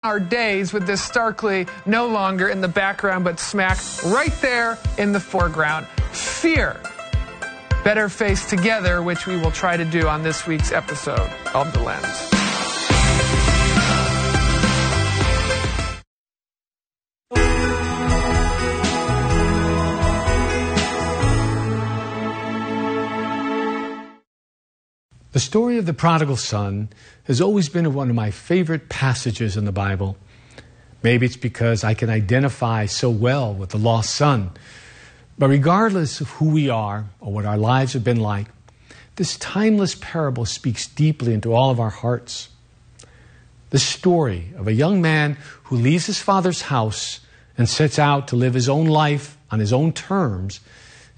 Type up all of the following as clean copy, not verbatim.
our days with this starkly no longer in the background but smack right there in the foreground. Fear. Better face together, which we will try to do on this week's episode of The Lens. The story of the prodigal son has always been one of my favorite passages in the Bible. Maybe it's because I can identify so well with the lost son. But regardless of who we are or what our lives have been like, this timeless parable speaks deeply into all of our hearts. The story of a young man who leaves his father's house and sets out to live his own life on his own terms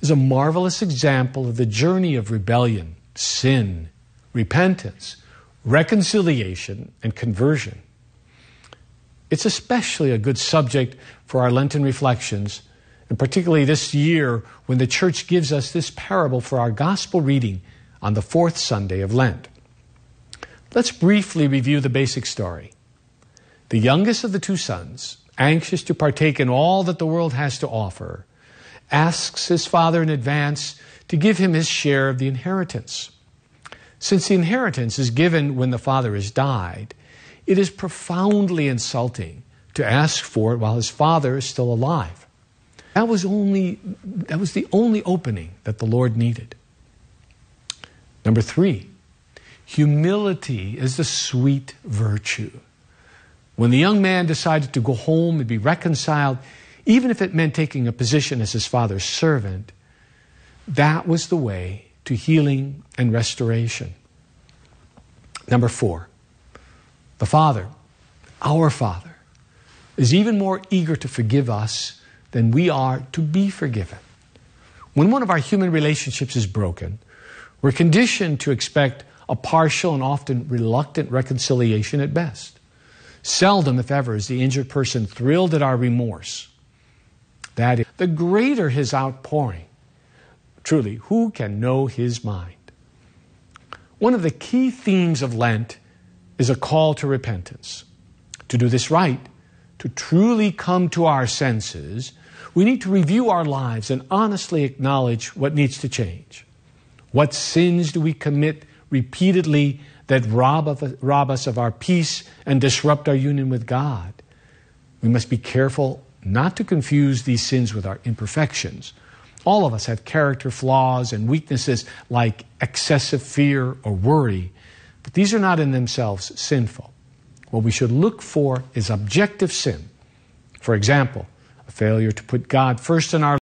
is a marvelous example of the journey of rebellion, sin, repentance, reconciliation, and conversion. It's especially a good subject for our Lenten reflections, and particularly this year when the church gives us this parable for our gospel reading on the fourth Sunday of Lent. Let's briefly review the basic story. The youngest of the two sons, anxious to partake in all that the world has to offer, asks his father in advance to give him his share of the inheritance. Since the inheritance is given when the father has died, it is profoundly insulting to ask for it while his father is still alive. That was the only opening that the Lord needed. Number 3, humility is the sweet virtue. When the young man decided to go home and be reconciled, even if it meant taking a position as his father's servant, that was the way to healing and restoration. Number 4, the Father, our Father, is even more eager to forgive us than we are to be forgiven. When one of our human relationships is broken, we're conditioned to expect a partial and often reluctant reconciliation at best. Seldom, if ever, is the injured person thrilled at our remorse. That is, the greater his outpouring, truly, who can know his mind? One of the key themes of Lent is a call to repentance. To do this right, to truly come to our senses, we need to review our lives and honestly acknowledge what needs to change. What sins do we commit repeatedly that rob us of our peace and disrupt our union with God? We must be careful not to confuse these sins with our imperfections. All of us have character flaws and weaknesses like excessive fear or worry, but these are not in themselves sinful. What we should look for is objective sin. For example, a failure to put God first in our